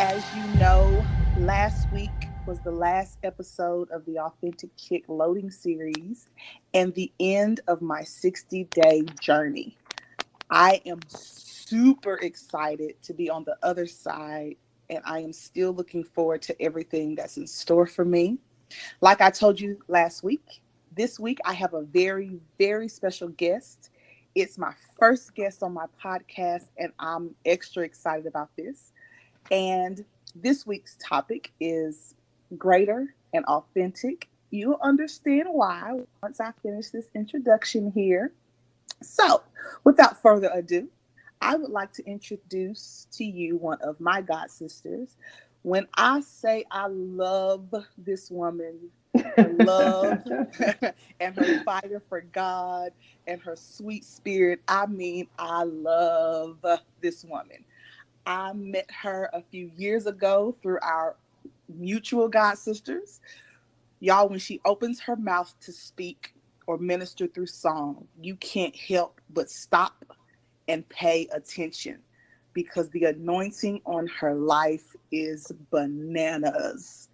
As you know, last week was the last episode of the Authentic Chick loading series and the end of my 60-day journey. I am super excited to be on the other side, and I am still looking forward to everything that's in store for me. Like I told you last week, this week I have a very, very special guest. It's my first guest on my podcast, and I'm extra excited about this. And this week's topic is greater and authentic. You'll understand why once I finish this introduction here. So, without further ado, I would like to introduce to you one of my god sisters. When I say I love this woman, her love and her fire for God and her sweet spirit, I mean, I love this woman. I met her a few years ago through our mutual god sisters. Y'all, when she opens her mouth to speak or minister through song, you can't help but stop and pay attention because the anointing on her life is bananas.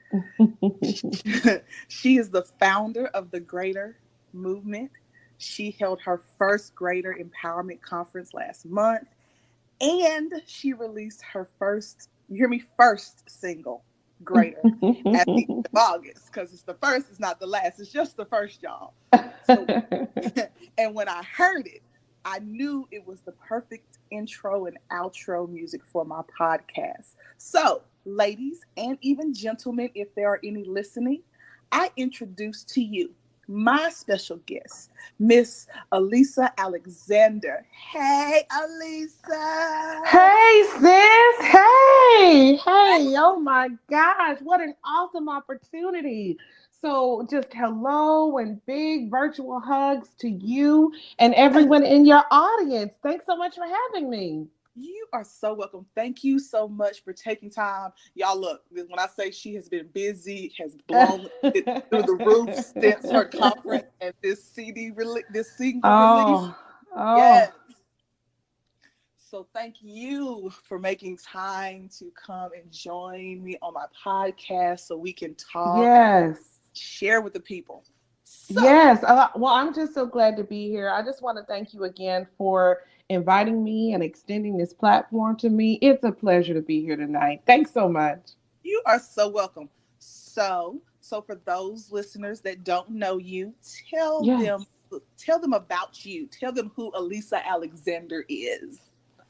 She is the founder of the Greater Movement. She held her first Greater Empowerment Conference last month. And she released her first, you hear me, first single, Greater, at the end of August. Because it's the first, it's not the last. It's just the first, y'all. So, and when I heard it, I knew it was the perfect intro and outro music for my podcast. So, ladies and even gentlemen, if there are any listening, I introduce to you my special guest, Miss Alisa Alexander. Hey, Alisa. Hey, sis. Hey. Oh my gosh. What an awesome opportunity. So, just hello and big virtual hugs to you and everyone in your audience. Thanks so much for having me. You are so welcome. Thank you so much for taking time. Y'all, look, when I say she has been busy, has blown it through the roof since her conference and this this single release. Oh, oh. Yes. So thank you for making time to come and join me on my podcast so we can talk, Yes. share with the people. So, Yes. Well, I'm just so glad to be here. I just want to thank you again for inviting me and extending this platform to me. It's a pleasure to be here tonight. Thanks so much. you are so welcome. So for those listeners that don't know you, tell them Yes. tell them about you. Tell them who Alisa Alexander is.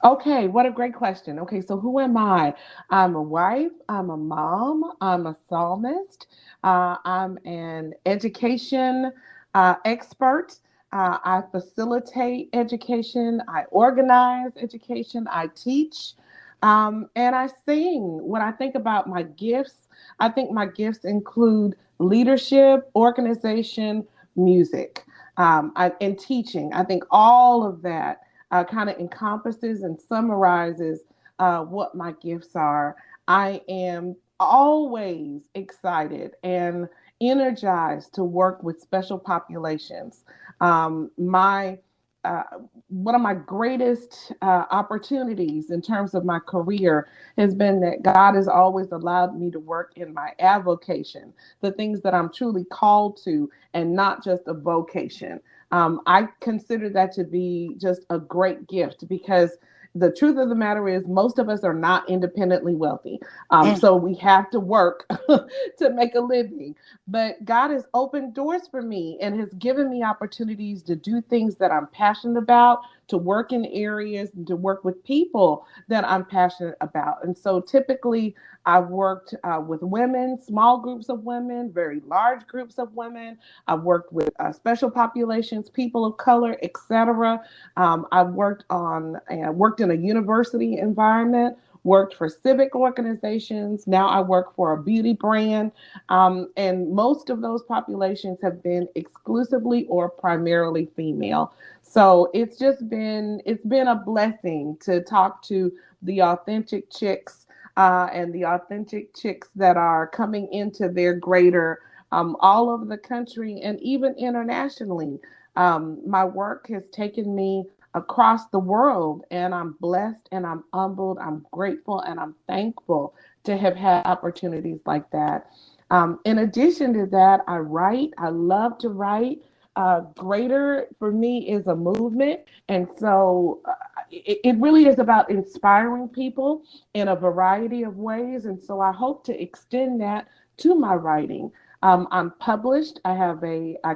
Okay, what a great question. Okay, so who am I? I'm a wife, I'm a mom, I'm a psalmist, I'm an education expert. I facilitate education, I organize education, I teach, and I sing. When I think about my gifts, I think my gifts include leadership, organization, music, and teaching. I think all of that kind of encompasses and summarizes what my gifts are. I am always excited and energized to work with special populations. My uh, One of my greatest opportunities in terms of my career has been that God has always allowed me to work in my avocation, the things that I'm truly called to, and not just a vocation. I consider that to be just a great gift because the truth of the matter is most of us are not independently wealthy. Mm. So we have to work to make a living. But God has opened doors for me and has given me opportunities to do things that I'm passionate about, to work in areas and to work with people that I'm passionate about. And so typically I've worked with women, small groups of women, very large groups of women. I've worked with special populations, people of color, etc. I've worked in a university environment, worked for civic organizations. Now I work for a beauty brand, and most of those populations have been exclusively or primarily female. So it's been a blessing to talk to the authentic chicks and the authentic chicks that are coming into their greater all over the country and even internationally. My work has taken me across the world. And I'm blessed and I'm humbled. I'm grateful and I'm thankful to have had opportunities like that. In addition to that, I write. I love to write. Greater for me is a movement. And so it really is about inspiring people in a variety of ways. And so I hope to extend that to my writing. I'm published. I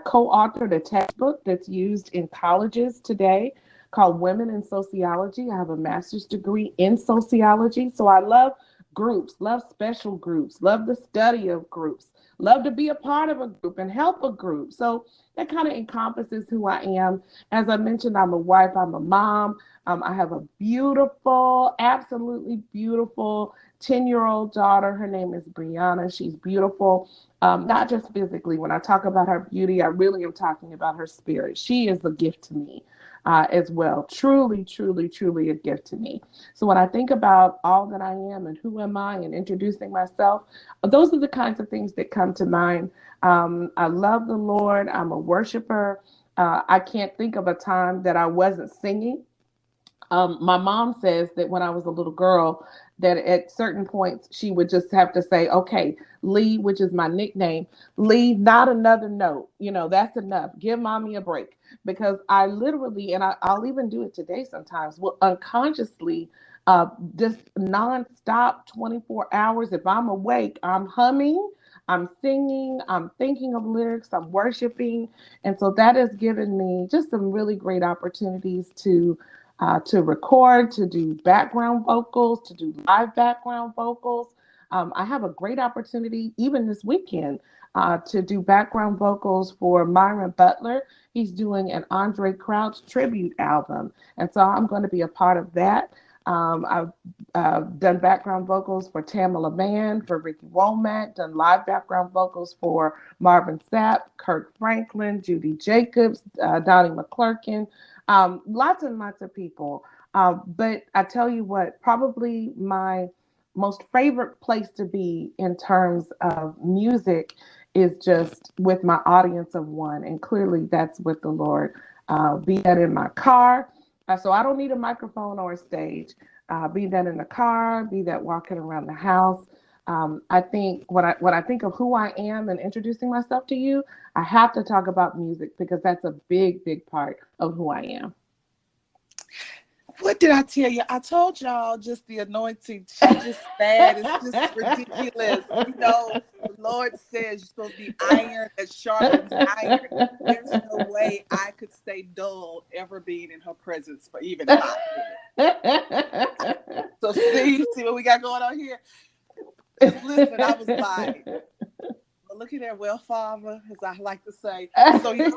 co-authored a textbook that's used in colleges today called Women in Sociology. I have a master's degree in sociology. So I love groups, love special groups, love the study of groups, love to be a part of a group and help a group. So that kind of encompasses who I am. As I mentioned, I'm a wife, I'm a mom. I have a beautiful, absolutely beautiful 10-year-old daughter. Her name is Brianna. She's beautiful, not just physically. When I talk about her beauty, I really am talking about her spirit. She is a gift to me as well. Truly, truly, truly a gift to me. So when I think about all that I am and who am I and introducing myself, those are the kinds of things that come to mind. I love the Lord. I'm a worshiper. I can't think of a time that I wasn't singing. My mom says that when I was a little girl, that at certain points she would just have to say, "Okay, Lee," which is my nickname, "Lee, not another note. That's enough. Give mommy a break." Because I literally, and I'll even do it today sometimes, will unconsciously, just nonstop, 24 hours. If I'm awake, I'm humming. I'm singing, I'm thinking of lyrics, I'm worshiping. And so that has given me just some really great opportunities to record, to do background vocals, to do live background vocals. I have a great opportunity, even this weekend, to do background vocals for Myron Butler. He's doing an Andre Crouch tribute album. And so I'm going to be a part of that. I've done background vocals for Tamala Mann, for Ricky Womack, done live background vocals for Marvin Sapp, Kirk Franklin, Judy Jacobs, Donnie McClurkin, lots and lots of people. But I tell you what, probably my most favorite place to be in terms of music is just with my audience of one. And clearly that's with the Lord. Be that in my car. So I don't need a microphone or a stage. Be that in the car, be that walking around the house. I think when I think of who I am and introducing myself to you, I have to talk about music because that's a big, big part of who I am. What did I tell you? I told y'all just the anointing. She just bad. It's just ridiculous. The Lord says you're supposed to be iron that sharpens iron. There's no way I could stay dull ever being in her presence for even 5 minutes. So see what we got going on here? Just listen, I was like, well, look at that, well, Father, as I like to say. So y'all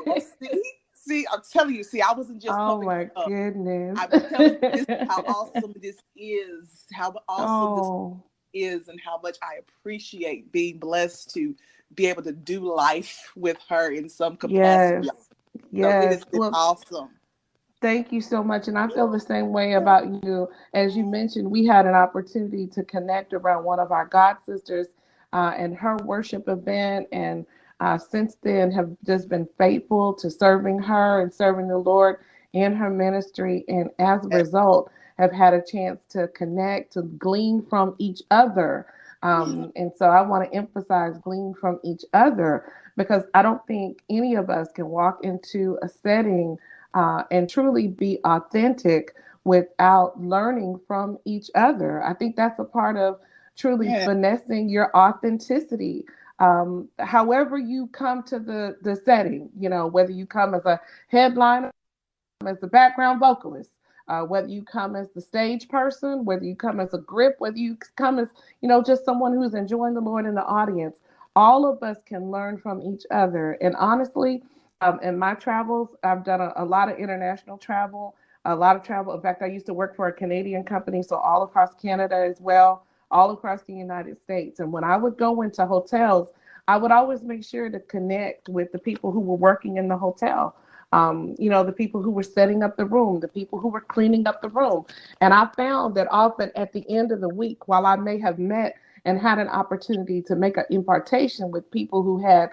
see, I'm telling you, I wasn't just Oh pumping my up. goodness. I'm telling you this is how awesome this is, how awesome this Oh, is, and how much I appreciate being blessed to be able to do life with her in some capacity. yes. So it Yes. has been Well, awesome. thank you so much. And I feel the same way about you. As you mentioned, we had an opportunity to connect around one of our God sisters and her worship event. And since then have just been faithful to serving her and serving the Lord in her ministry. And as a result, have had a chance to connect, to glean from each other. And so I want to emphasize glean from each other because I don't think any of us can walk into a setting and truly be authentic without learning from each other. I think that's a part of truly Yeah. finessing your authenticity. However you come to the setting, whether you come as a headliner, as the background vocalist, whether you come as the stage person, whether you come as a grip, whether you come as, just someone who's enjoying the Lord in the audience, all of us can learn from each other. And honestly, in my travels, I've done a lot of international travel, a lot of travel. In fact, I used to work for a Canadian company, so all across Canada as well, all across the United States. And when I would go into hotels, I would always make sure to connect with the people who were working in the hotel. The people who were setting up the room, the people who were cleaning up the room. And I found that often at the end of the week, while I may have met and had an opportunity to make an impartation with people who had,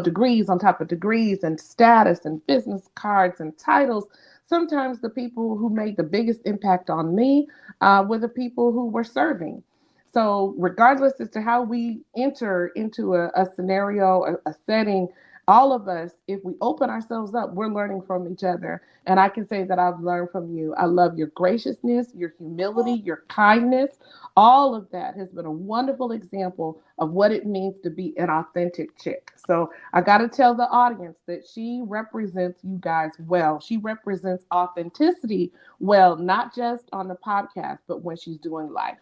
degrees on top of degrees and status and business cards and titles, sometimes the people who made the biggest impact on me were the people who were serving. So, regardless as to how we enter into a scenario, a setting, all of us, if we open ourselves up, we're learning from each other. And I can say that I've learned from you. I love your graciousness, your humility, your kindness. All of that has been a wonderful example of what it means to be an authentic chick. So I got to tell the audience that she represents you guys well. She represents authenticity well, not just on the podcast, but when she's doing life.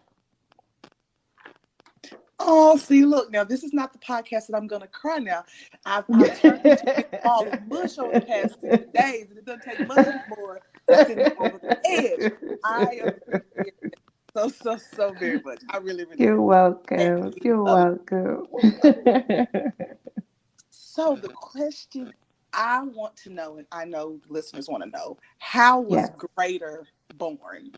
Oh, see, look, now this is not the podcast that I'm going to cry now. I've turned into a big ball of mush over the past 60 days, and it doesn't take much anymore to send me over the edge. I appreciate it so very much. I really, really You're do. And welcome. we You're love welcome. it. So the question I want to know, and I know the listeners want to know, how was Yes. Greater born?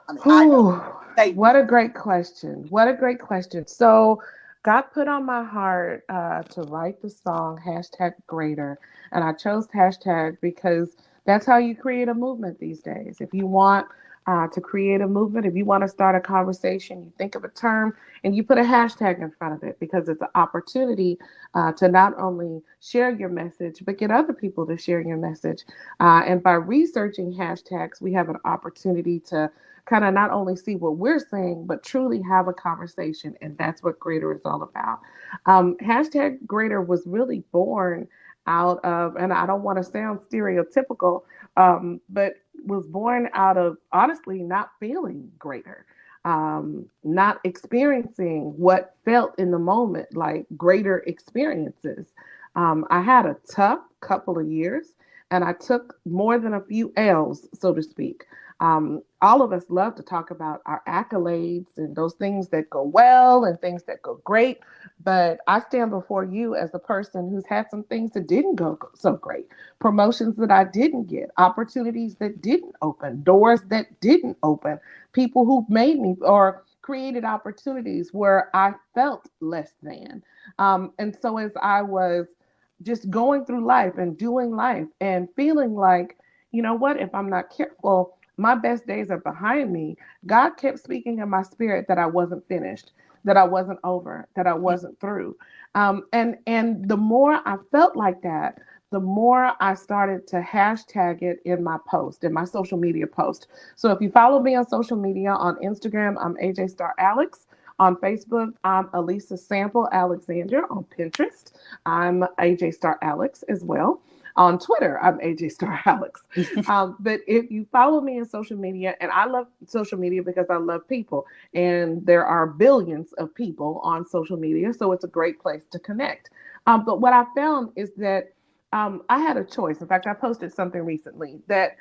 I mean, I know. Whew, Say what more. a great question. What a great question. So, God put on my heart to write the song hashtag greater. And I chose hashtag because that's how you create a movement these days. If you want to create a movement, if you want to start a conversation, you think of a term and you put a hashtag in front of it because it's an opportunity to not only share your message, but get other people to share your message. And by researching hashtags, we have an opportunity to kind of not only see what we're saying, but truly have a conversation. And that's what Greater is all about. Hashtag Greater was really born out of, and I don't want to sound stereotypical, but was born out of honestly not feeling greater. Not experiencing what felt in the moment like greater experiences. I had a tough couple of years and I took more than a few L's, so to speak. All of us love to talk about our accolades and those things that go well and things that go great. But I stand before you as a person who's had some things that didn't go so great, promotions that I didn't get, opportunities that didn't open, doors that didn't open, people who made me or created opportunities where I felt less than. And so as I was just going through life and doing life and feeling like, you know what, if I'm not careful, my best days are behind me. God kept speaking in my spirit that I wasn't finished, that I wasn't over, that I wasn't through. And the more I felt like that, the more I started to hashtag it in my post, in my social media post. So if you follow me on social media, on Instagram, I'm AJ Star Alex. On Facebook, I'm Alisa Sample-Alexander. On Pinterest, I'm AJ Star Alex as well. On Twitter, I'm AJ Star Alex. But if you follow me in social media, and I love social media because I love people, and there are billions of people on social media, so it's a great place to connect. But what I found is that I had a choice. In fact, I posted something recently that,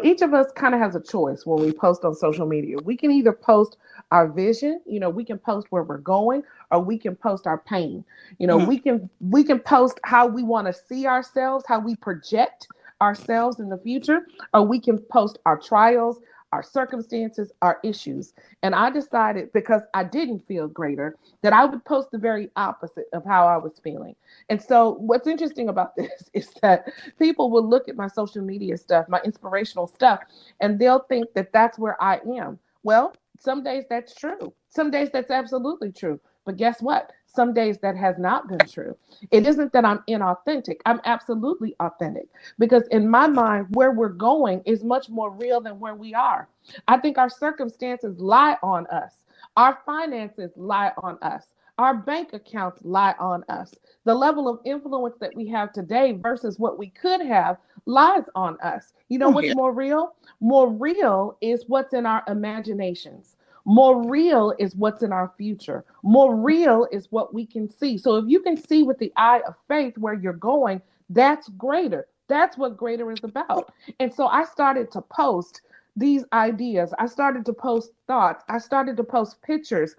each of us kind of has a choice when we post on social media. We can either post our vision, we can post where we're going, or we can post our pain. Mhm. We can post how we want to see ourselves, how we project ourselves in the future, or we can post our trials, our circumstances, our issues. And I decided, because I didn't feel greater, that I would post the very opposite of how I was feeling. And so what's interesting about this is that people will look at my social media stuff, my inspirational stuff, and they'll think that that's where I am. Well, some days that's true. Some days that's absolutely true. But guess what? Some days that has not been true. It isn't that I'm inauthentic. I'm absolutely authentic because in my mind, where we're going is much more real than where we are. I think our circumstances lie on us. Our finances lie on us. Our bank accounts lie on us. The level of influence that we have today versus what we could have lies on us. You know Oh, what's yeah. more real? More real is what's in our imaginations. More real is what's in our future. More real is what we can see. So if you can see with the eye of faith where you're going, that's greater. That's what greater is about. And so I started to post these ideas. I started to post thoughts. I started to post pictures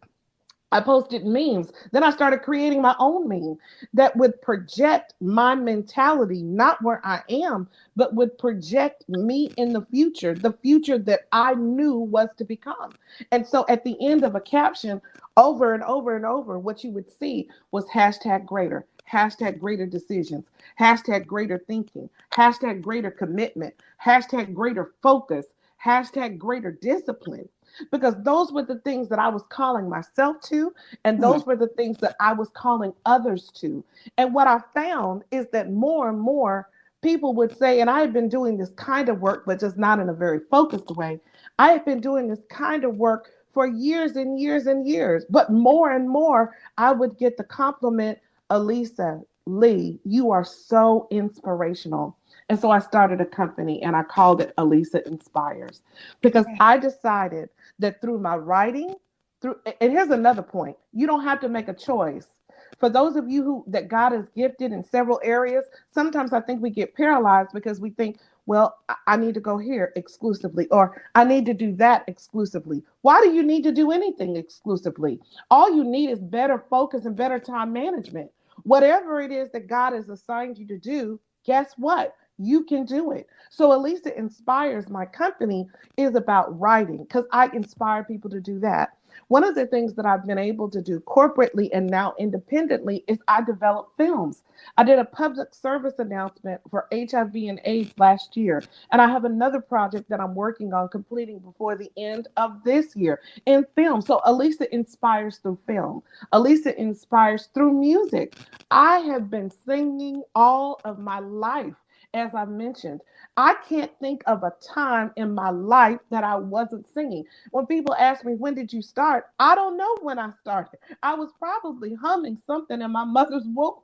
I posted memes. Then I started creating my own meme that would project my mentality, not where I am, but would project me in the future that I knew was to become. And so at the end of a caption, over and over and over, what you would see was hashtag greater decisions, hashtag greater thinking, hashtag greater commitment, hashtag greater focus, hashtag greater discipline, because those were the things that I was calling myself to, and Mm. those were the things that I was calling others to. And what I found is that more and more people would say, and I had been doing this kind of work, but just not in a very focused way. I had been doing this kind of work for years and years and years, but more and more I would get the compliment, Alisa, Lee, you are so inspirational. And so I started a company and I called it Alisa Inspires, because I decided that through my writing, through, and here's another point, you don't have to make a choice. For those of you who that God has gifted in several areas, sometimes I think we get paralyzed because we think, well, I need to go here exclusively, or I need to do that exclusively. Why do you need to do anything exclusively? All you need is better focus and better time management. Whatever it is that God has assigned you to do, guess what? You can do it. So Alisa Inspires, my company, is about writing because I inspire people to do that. One of the things that I've been able to do corporately and now independently is I develop films. I did a public service announcement for HIV and AIDS last year, and I have another project that I'm working on completing before the end of this year in film. So Alisa inspires through film. Alisa inspires through music. I have been singing all of my life. As I mentioned, I can't think of a time in my life that I wasn't singing. When people ask me, when did you start? I don't know when I started. I was probably humming something in my mother's womb.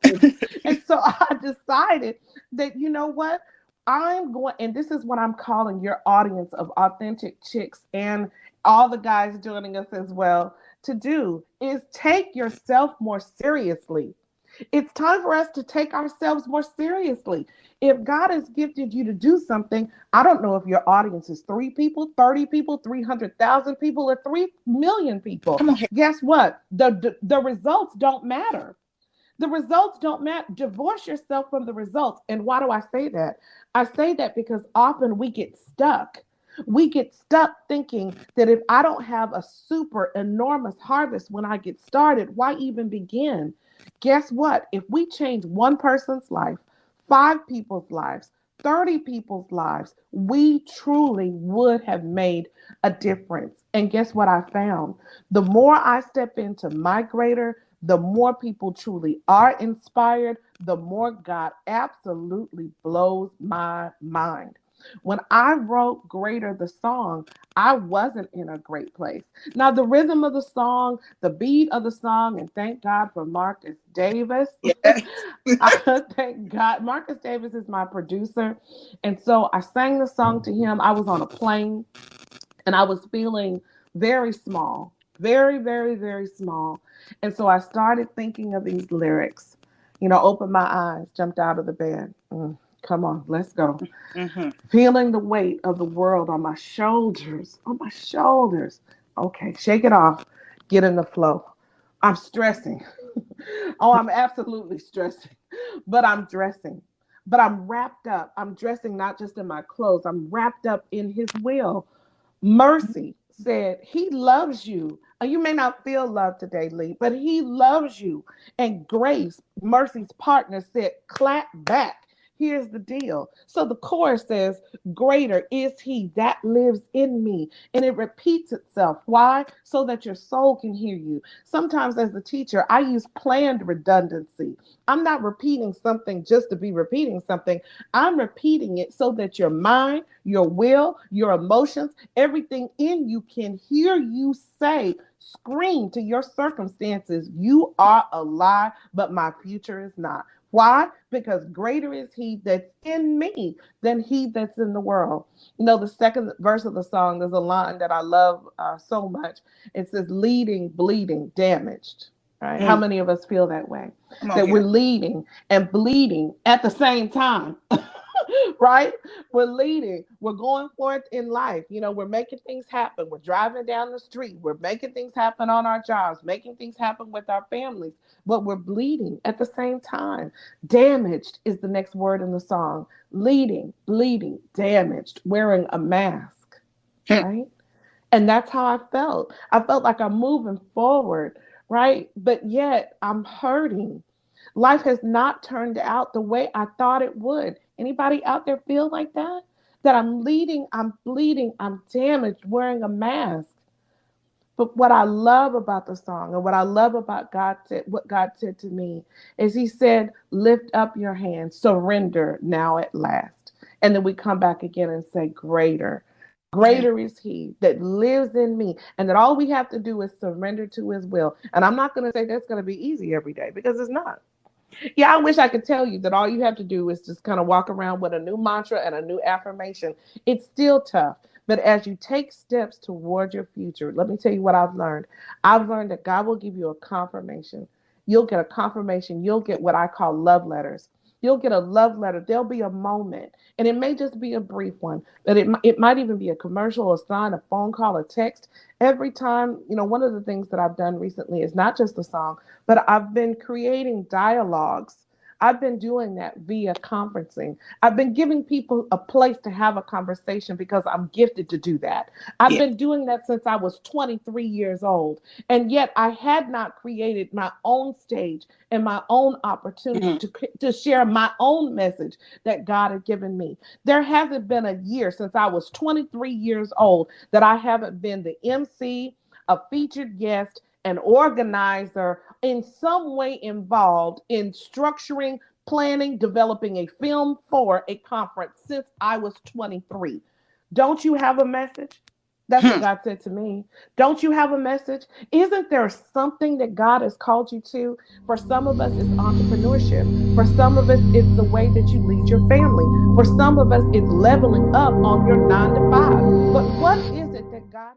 And so I decided that, you know what? I'm going, and this is what I'm calling your audience of authentic chicks and all the guys joining us as well to do is take yourself more seriously. It's time for us to take ourselves more seriously. If God has gifted you to do something, I don't know if your audience is 3 people, 30 people, 300,000 people, or 3 million people. Come on here. Guess what? The results don't matter. The results don't matter. Divorce yourself from the results. And why do I say that? I say that because often we get stuck. We get stuck thinking that if I don't have a super enormous harvest when I get started, why even begin? Guess what? If we change one person's life, 5 people's lives, 30 people's lives, we truly would have made a difference. And guess what I found? The more I step into my greater, the more people truly are inspired, the more God absolutely blows my mind. When I wrote Greater the song, I wasn't in a great place. Now, the rhythm of the song, the beat of the song, and thank God for Marcus Davis. Yes. I thank God. Marcus Davis is my producer. And so I sang the song to him. I was on a plane and I was feeling very small, very, very, very small. And so I started thinking of these lyrics. You know, opened my eyes, jumped out of the bed. Come on, let's go. Mm-hmm. Feeling the weight of the world on my shoulders, on my shoulders. Okay, shake it off, get in the flow. I'm stressing. Oh, I'm absolutely stressing, but I'm dressing. But I'm wrapped up. I'm dressing not just in my clothes, I'm wrapped up in His will. Mercy said, He loves you. You may not feel love today, Lee, but He loves you. And Grace, Mercy's partner, said, clap back. Here's the deal. So the chorus says, greater is He that lives in me. And it repeats itself. Why? So that your soul can hear you. Sometimes as a teacher, I use planned redundancy. I'm not repeating something just to be repeating something. I'm repeating it so that your mind, your will, your emotions, everything in you can hear you say, scream to your circumstances, you are alive, but my future is not. Why? Because greater is He that's in me than he that's in the world. You know, the second verse of the song, there's a line that I love so much. It says, leading, bleeding, damaged. Right? How Mm. many of us feel that way? Come on That we're here. leading and bleeding at the same time. right? We're leading. We're going forth in life. We're making things happen. We're driving down the street. We're making things happen on our jobs, making things happen with our families, but we're bleeding at the same time. Damaged is the next word in the song. Leading, bleeding, damaged, wearing a mask, right? And that's how I felt. I felt like I'm moving forward, right? But yet I'm hurting. Life has not turned out the way I thought it would. Anybody out there feel like that? That I'm leading, I'm bleeding, I'm damaged, wearing a mask. But what I love about the song and what I love about what God said to me is He said, lift up your hands, surrender now at last. And then we come back again and say, greater. Yeah. Greater is He that lives in me. And that all we have to do is surrender to His will. And I'm not going to say that's going to be easy every day, because it's not. Yeah, I wish I could tell you that all you have to do is just kind of walk around with a new mantra and a new affirmation. It's still tough. But as you take steps toward your future, let me tell you what I've learned. I've learned that God will give you a confirmation. You'll get a confirmation. You'll get what I call love letters. You'll get a love letter. There'll be a moment, and it may just be a brief one, but it might even be a commercial, a sign, a phone call, a text. Every time, one of the things that I've done recently is not just a song, but I've been creating dialogues. I've been doing that via conferencing. I've been giving people a place to have a conversation because I'm gifted to do that. I've Yeah. been doing that since I was 23 years old. And yet I had not created my own stage and my own opportunity Mhm. to share my own message that God had given me. There hasn't been a year since I was 23 years old that I haven't been the MC, a featured guest, an organizer, in some way involved in structuring, planning, developing a film for a conference since I was 23. Don't you have a message? That's what Hmm. God said to me. Don't you have a message? Isn't there something that God has called you to? For some of us, it's entrepreneurship. For some of us, it's the way that you lead your family. For some of us, it's leveling up on your 9 to 5. But what is it that God